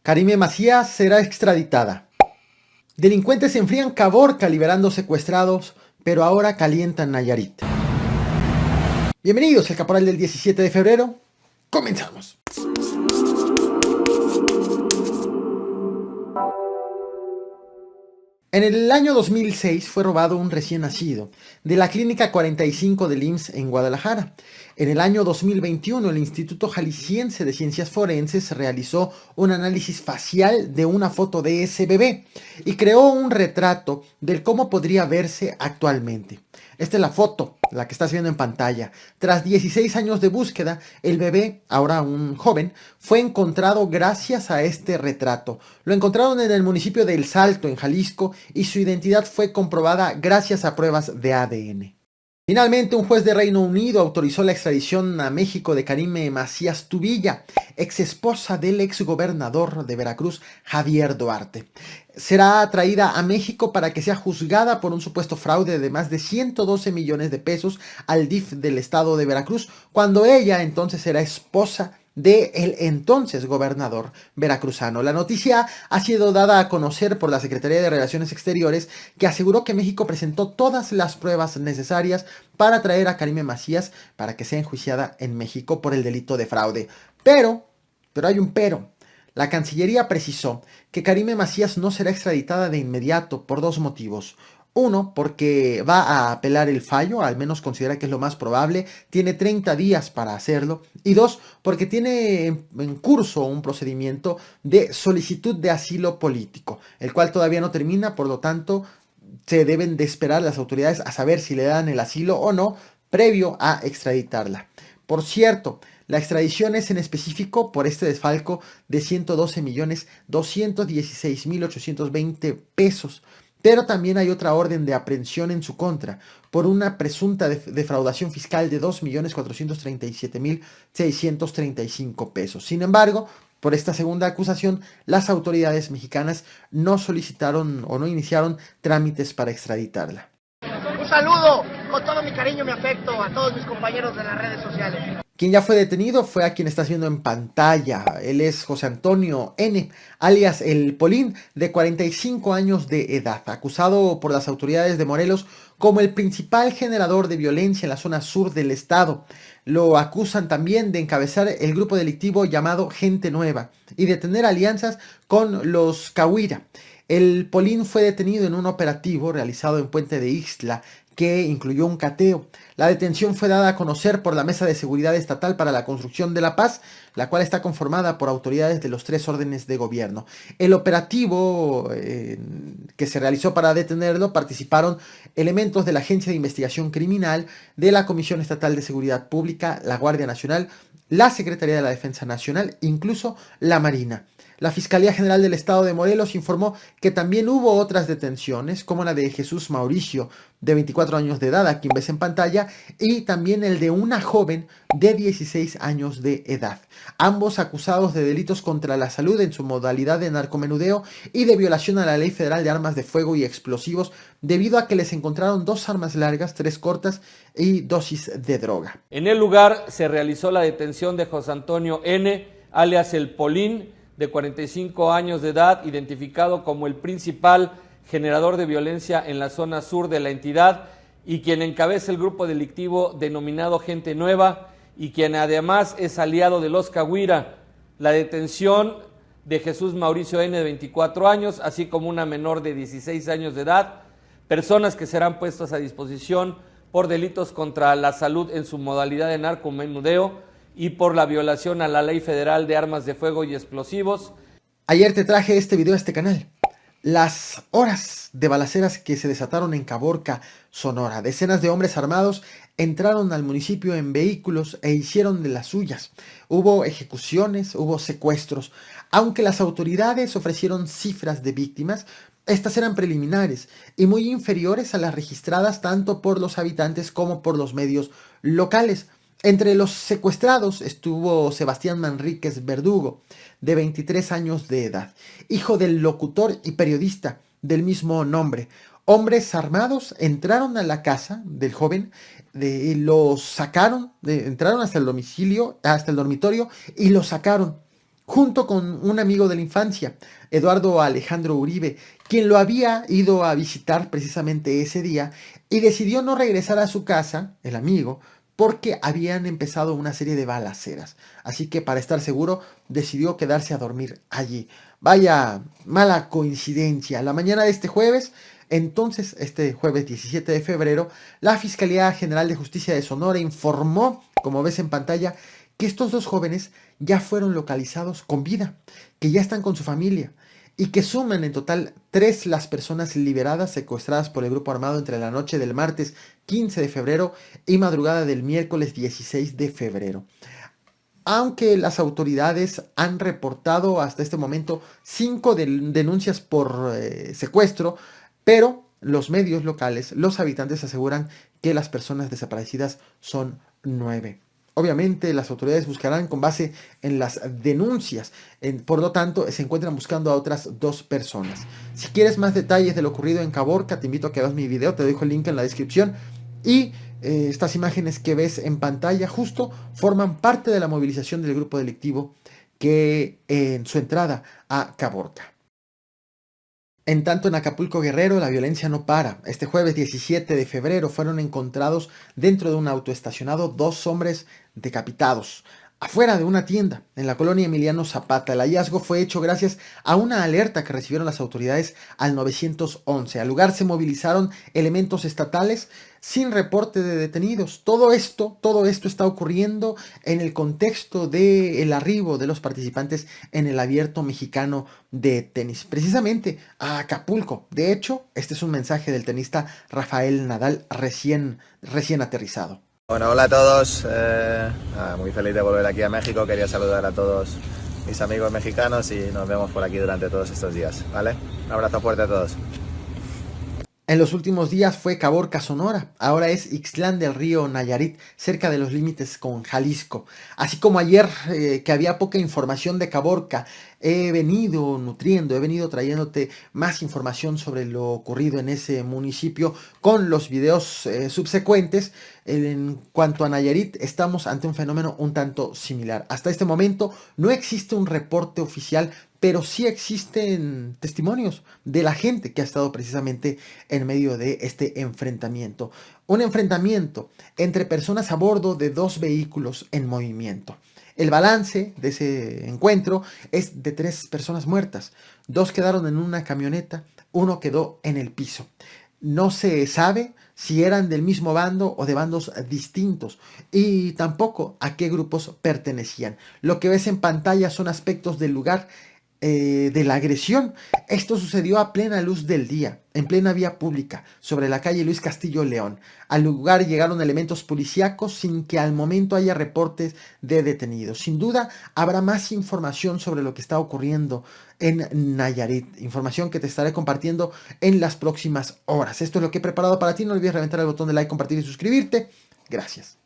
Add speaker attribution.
Speaker 1: Karime Macías será extraditada. Delincuentes enfrían Caborca liberando secuestrados, pero ahora calientan Nayarit. Bienvenidos al Caporal del 17 de febrero. Comenzamos. En el año 2006 fue robado un recién nacido de la Clínica 45 del IMSS en Guadalajara. En el año 2021 el Instituto Jalisciense de Ciencias Forenses realizó un análisis facial de una foto de ese bebé y creó un retrato del cómo podría verse actualmente. Esta es la foto, la que estás viendo en pantalla. Tras 16 años de búsqueda, el bebé, ahora un joven, fue encontrado gracias a este retrato. Lo encontraron en el municipio de El Salto, en Jalisco, y su identidad fue comprobada gracias a pruebas de ADN. Finalmente, un juez de Reino Unido autorizó la extradición a México de Karime Macías Tubilla, ex esposa del ex gobernador de Veracruz, Javier Duarte. Será traída a México para que sea juzgada por un supuesto fraude de más de 112 millones de pesos al DIF del estado de Veracruz, cuando ella entonces era esposa del entonces gobernador veracruzano. La noticia ha sido dada a conocer por la Secretaría de Relaciones Exteriores, que aseguró que México presentó todas las pruebas necesarias para traer a Karime Macías para que sea enjuiciada en México por el delito de fraude. Pero hay un pero. La Cancillería precisó que Karime Macías no será extraditada de inmediato por dos motivos. Uno, porque va a apelar el fallo, al menos considera que es lo más probable, tiene 30 días para hacerlo. Y dos, porque tiene en curso un procedimiento de solicitud de asilo político, el cual todavía no termina, por lo tanto se deben de esperar las autoridades a saber si le dan el asilo o no, previo a extraditarla. Por cierto, la extradición es en específico por este desfalco de 112.216.820 pesos. Pero también hay otra orden de aprehensión en su contra por una presunta defraudación fiscal de 2.437.635 pesos. Sin embargo, por esta segunda acusación, las autoridades mexicanas no solicitaron o no iniciaron trámites para extraditarla.
Speaker 2: Un saludo con todo mi cariño y mi afecto a todos mis compañeros de las redes sociales.
Speaker 1: Quien ya fue detenido fue a quien estás viendo en pantalla. Él es José Antonio N., alias El Polín, de 45 años de edad, acusado por las autoridades de Morelos como el principal generador de violencia en la zona sur del estado. Lo acusan también de encabezar el grupo delictivo llamado Gente Nueva y de tener alianzas con los Cahuira. El Polín fue detenido en un operativo realizado en Puente de Ixtla, que incluyó un cateo. La detención fue dada a conocer por la Mesa de Seguridad Estatal para la Construcción de la Paz, la cual está conformada por autoridades de los tres órdenes de gobierno. El operativo que se realizó para detenerlo participaron elementos de la Agencia de Investigación Criminal, de la Comisión Estatal de Seguridad Pública, la Guardia Nacional, la Secretaría de la Defensa Nacional, incluso la Marina. La Fiscalía General del Estado de Morelos informó que también hubo otras detenciones, como la de Jesús Mauricio, de 24 años de edad, a quien ves en pantalla, y también el de una joven de 16 años de edad. Ambos acusados de delitos contra la salud en su modalidad de narcomenudeo y de violación a la Ley Federal de Armas de Fuego y Explosivos, debido a que les encontraron 2 armas largas, 3 cortas y dosis de droga.
Speaker 3: En el lugar se realizó la detención de José Antonio N., alias El Polín, de 45 años de edad, identificado como el principal generador de violencia en la zona sur de la entidad y quien encabeza el grupo delictivo denominado Gente Nueva y quien además es aliado de los Cahuira. La detención de Jesús Mauricio N., de 24 años, así como una menor de 16 años de edad, personas que serán puestas a disposición por delitos contra la salud en su modalidad de narcomenudeo y por la violación a la Ley Federal de Armas de Fuego y Explosivos.
Speaker 1: Ayer te traje este video a este canal. Las horas de balaceras que se desataron en Caborca, Sonora. Decenas de hombres armados entraron al municipio en vehículos e hicieron de las suyas. Hubo ejecuciones, hubo secuestros. Aunque las autoridades ofrecieron cifras de víctimas, estas eran preliminares y muy inferiores a las registradas tanto por los habitantes como por los medios locales. Entre los secuestrados estuvo Sebastián Manríquez Verdugo, de 23 años de edad, hijo del locutor y periodista del mismo nombre. Hombres armados entraron a la casa del joven, lo sacaron, entraron hasta el domicilio, hasta el dormitorio y lo sacaron. junto con un amigo de la infancia, Eduardo Alejandro Uribe, quien lo había ido a visitar precisamente ese día y decidió no regresar a su casa, el amigo, porque habían empezado una serie de balaceras. Así que para estar seguro decidió quedarse a dormir allí. Vaya mala coincidencia. La mañana de este jueves, entonces este jueves 17 de febrero, la Fiscalía General de Justicia de Sonora informó, como ves en pantalla, que estos dos jóvenes ya fueron localizados con vida, que ya están con su familia y que suman en total 3 las personas liberadas secuestradas por el grupo armado entre la noche del martes 15 de febrero y madrugada del miércoles 16 de febrero. Aunque las autoridades han reportado hasta este momento 5 denuncias por secuestro, pero los medios locales, los habitantes aseguran que las personas desaparecidas son 9. Obviamente las autoridades buscarán con base en las denuncias, por lo tanto se encuentran buscando a otras 2 personas. Si quieres más detalles de lo ocurrido en Caborca, te invito a que veas mi video, te dejo el link en la descripción. Y estas imágenes que ves en pantalla justo forman parte de la movilización del grupo delictivo que en su entrada a Caborca. En tanto, en Acapulco Guerrero, la violencia no para. Este jueves 17 de febrero fueron encontrados dentro de un auto estacionado 2 hombres decapitados afuera de una tienda en la colonia Emiliano Zapata. El hallazgo fue hecho gracias a una alerta que recibieron las autoridades al 911. Al lugar se movilizaron elementos estatales sin reporte de detenidos. Todo esto está ocurriendo en el contexto del arribo de los participantes en el Abierto Mexicano de Tenis, precisamente a Acapulco. De hecho, este es un mensaje del tenista Rafael Nadal recién aterrizado.
Speaker 4: Bueno, hola a todos, muy feliz de volver aquí a México, quería saludar a todos mis amigos mexicanos y nos vemos por aquí durante todos estos días, ¿vale? Un abrazo fuerte a todos.
Speaker 1: En los últimos días fue Caborca, Sonora, ahora es Ixtlán del Río, Nayarit, cerca de los límites con Jalisco. Así como ayer que había poca información de Caborca, he venido trayéndote más información sobre lo ocurrido en ese municipio con los videos subsecuentes. En cuanto a Nayarit, estamos ante un fenómeno un tanto similar. Hasta este momento no existe un reporte oficial, pero sí existen testimonios de la gente que ha estado precisamente en medio de este enfrentamiento. Un enfrentamiento entre personas a bordo de 2 vehículos en movimiento. El balance de ese encuentro es de 3 personas muertas. 2 quedaron en una camioneta, 1 quedó en el piso. No se sabe si eran del mismo bando o de bandos distintos y tampoco a qué grupos pertenecían. Lo que ves en pantalla son aspectos del lugar de la agresión. Esto sucedió a plena luz del día, en plena vía pública, sobre la calle Luis Castillo León. Al lugar llegaron elementos policíacos sin que al momento haya reportes de detenidos. Sin duda habrá más información sobre lo que está ocurriendo en Nayarit, información que te estaré compartiendo en las próximas horas. Esto es lo que he preparado para ti. No olvides reventar el botón de like, compartir y suscribirte. Gracias.